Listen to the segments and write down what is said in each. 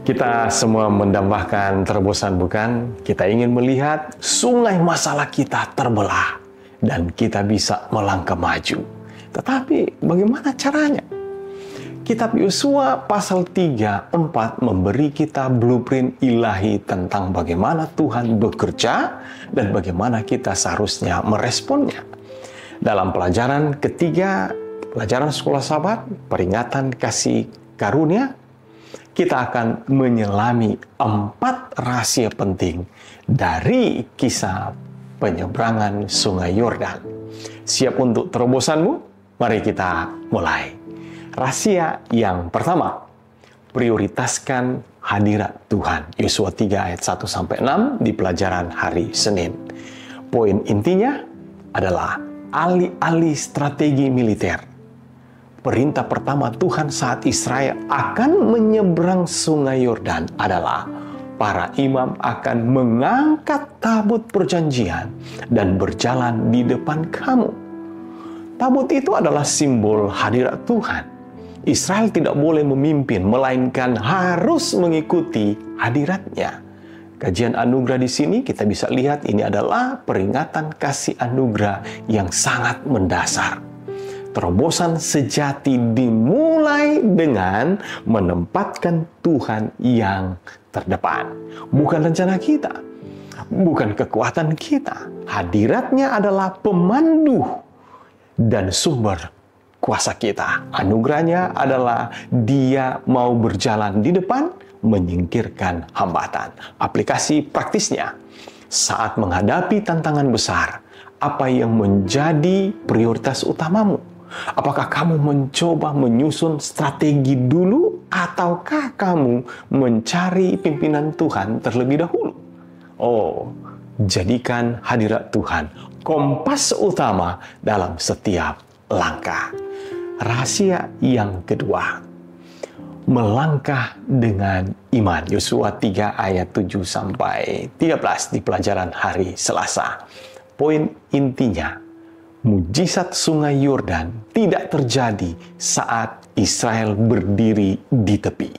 Kita semua mendambakan terobosan, bukan? Kita ingin melihat sungai masalah kita terbelah dan kita bisa melangkah maju. Tetapi bagaimana caranya? Kitab Yosua pasal 3, 4 memberi kita blueprint ilahi tentang bagaimana Tuhan bekerja dan bagaimana kita seharusnya meresponnya. Dalam pelajaran ketiga, pelajaran sekolah sahabat, peringatan kasih karunia, kita akan menyelami 4 rahasia penting dari kisah penyeberangan Sungai Yordan. Siap untuk terobosanmu? Mari kita mulai. Rahasia yang pertama, prioritaskan hadirat Tuhan. Yosua 3 ayat 1-6 di pelajaran hari Senin. Poin intinya adalah alih-alih strategi militer. Perintah pertama Tuhan saat Israel akan menyeberang Sungai Yordan adalah para imam akan mengangkat tabut perjanjian dan berjalan di depan kamu. Tabut itu adalah simbol hadirat Tuhan. Israel tidak boleh memimpin, melainkan harus mengikuti hadiratnya. Kajian anugerah di sini kita bisa lihat ini adalah peringatan kasih anugerah yang sangat mendasar. Terobosan sejati dimulai dengan menempatkan Tuhan yang terdepan. Bukan rencana kita, bukan kekuatan kita. Hadiratnya adalah pemandu dan sumber kuasa kita. Anugerahnya adalah Dia mau berjalan di depan, menyingkirkan hambatan. Aplikasi praktisnya, saat menghadapi tantangan besar, apa yang menjadi prioritas utamamu? Apakah kamu mencoba menyusun strategi dulu ataukah kamu mencari pimpinan Tuhan terlebih dahulu? Oh, jadikan hadirat Tuhan kompas utama dalam setiap langkah. Rahasia yang kedua, melangkah dengan iman. Yosua 3 ayat 7-13 di pelajaran hari Selasa. Poin intinya, mujizat Sungai Yordan tidak terjadi saat Israel berdiri di tepi.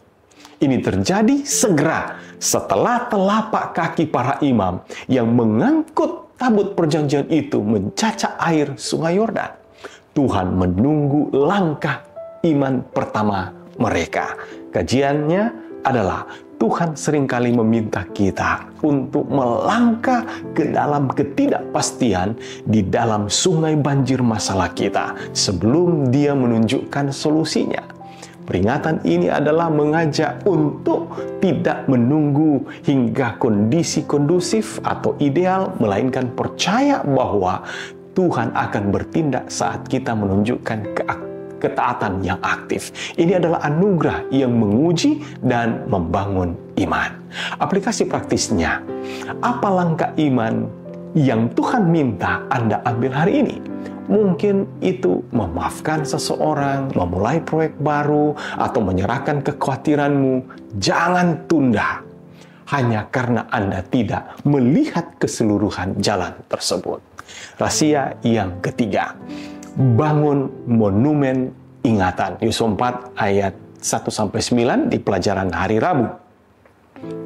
Ini terjadi segera setelah telapak kaki para imam yang mengangkut tabut perjanjian itu mencacah air Sungai Yordan. Tuhan menunggu langkah iman pertama mereka. Kajiannya adalah Tuhan seringkali meminta kita untuk melangkah ke dalam ketidakpastian di dalam sungai banjir masalah kita sebelum Dia menunjukkan solusinya. Peringatan ini adalah mengajak untuk tidak menunggu hingga kondisi kondusif atau ideal, melainkan percaya bahwa Tuhan akan bertindak saat kita menunjukkan ketaatan yang aktif. Ini adalah anugerah yang menguji dan membangun iman. Aplikasi praktisnya, apa langkah iman yang Tuhan minta Anda ambil hari ini? Mungkin itu memaafkan seseorang, memulai proyek baru, atau menyerahkan kekhawatiranmu. Jangan tunda hanya karena Anda tidak melihat keseluruhan jalan tersebut. Rahasia yang ketiga, bangun monumen ingatan. Yosua 4 ayat 1-9 di pelajaran hari Rabu.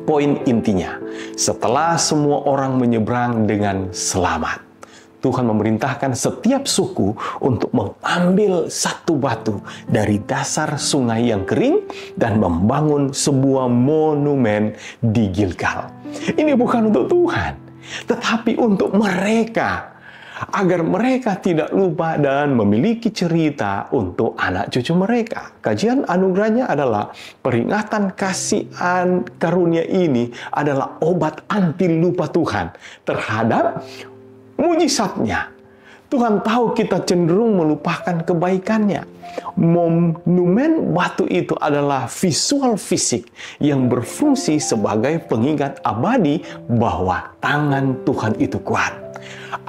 Poin intinya, setelah semua orang menyeberang dengan selamat, Tuhan memerintahkan setiap suku untuk mengambil satu batu dari dasar sungai yang kering dan membangun sebuah monumen di Gilgal. Ini bukan untuk Tuhan, tetapi untuk mereka, agar mereka tidak lupa dan memiliki cerita untuk anak cucu mereka. Kajian anugerahnya adalah peringatan kasih karunia ini adalah obat anti lupa Tuhan terhadap mujizatnya. Tuhan tahu kita cenderung melupakan kebaikannya. Monumen batu itu adalah visual fisik yang berfungsi sebagai pengingat abadi bahwa tangan Tuhan itu kuat.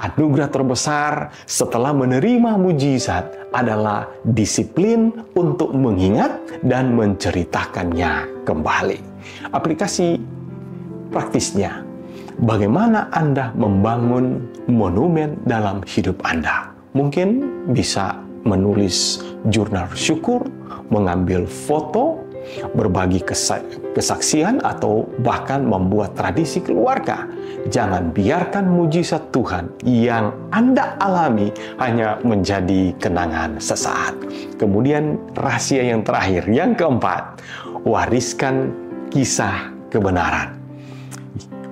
Anugerah terbesar setelah menerima mujizat adalah disiplin untuk mengingat dan menceritakannya kembali. Aplikasi praktisnya, bagaimana Anda membangun monumen dalam hidup Anda? Mungkin bisa menulis jurnal syukur, mengambil foto, berbagi kesaksian atau bahkan membuat tradisi keluarga. Jangan biarkan mujizat Tuhan yang Anda alami hanya menjadi kenangan sesaat. Kemudian rahasia yang terakhir, yang keempat, wariskan kisah kebenaran.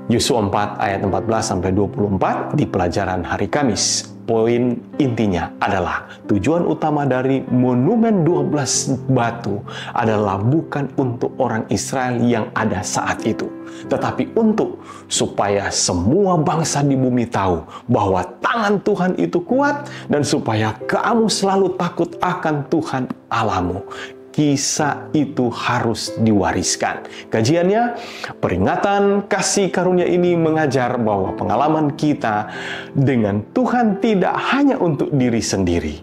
Yosua 4 ayat 14-24 di pelajaran hari Kamis. Poin intinya adalah tujuan utama dari monumen 12 batu adalah bukan untuk orang Israel yang ada saat itu, tetapi untuk supaya semua bangsa di bumi tahu bahwa tangan Tuhan itu kuat dan supaya kamu selalu takut akan Tuhan Allahmu. Kisah itu harus diwariskan. Kajiannya, peringatan kasih karunia ini mengajar bahwa pengalaman kita dengan Tuhan tidak hanya untuk diri sendiri.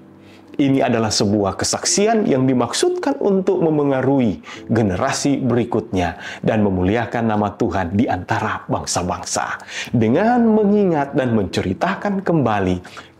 Ini adalah sebuah kesaksian yang dimaksudkan untuk memengaruhi generasi berikutnya dan memuliakan nama Tuhan di antara bangsa-bangsa. Dengan mengingat dan menceritakan kembali,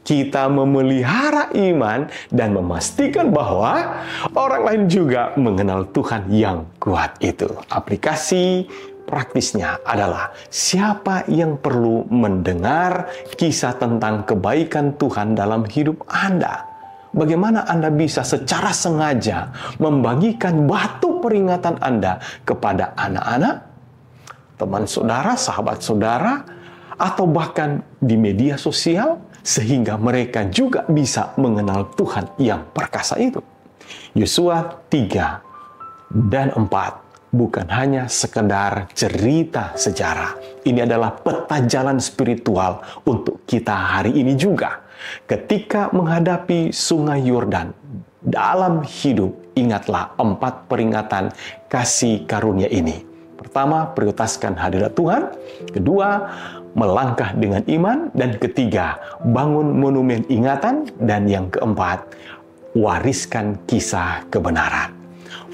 kita memelihara iman dan memastikan bahwa orang lain juga mengenal Tuhan yang kuat itu. Aplikasi praktisnya adalah siapa yang perlu mendengar kisah tentang kebaikan Tuhan dalam hidup Anda? Bagaimana Anda bisa secara sengaja membagikan batu peringatan Anda kepada anak-anak, teman saudara, sahabat saudara, atau bahkan di media sosial, sehingga mereka juga bisa mengenal Tuhan yang perkasa itu. Yosua 3 dan 4 bukan hanya sekedar cerita sejarah. Ini adalah peta jalan spiritual untuk kita hari ini juga. Ketika menghadapi sungai Yordan dalam hidup, ingatlah 4 peringatan kasih karunia ini. Pertama, prioritaskan hadirat Tuhan. Kedua, melangkah dengan iman. Dan ketiga, bangun monumen ingatan. Dan yang keempat, wariskan kisah kebenaran.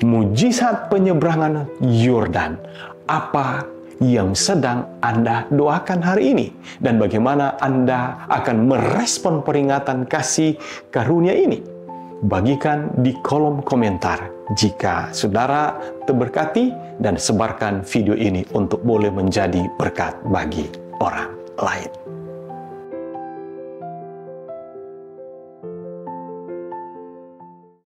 Mujizat penyeberangan Yordan. Apa yang sedang Anda doakan hari ini? Dan bagaimana Anda akan merespon peringatan kasih karunia ini? Bagikan di kolom komentar jika saudara terberkati, dan sebarkan video ini untuk boleh menjadi berkat bagi orang lain.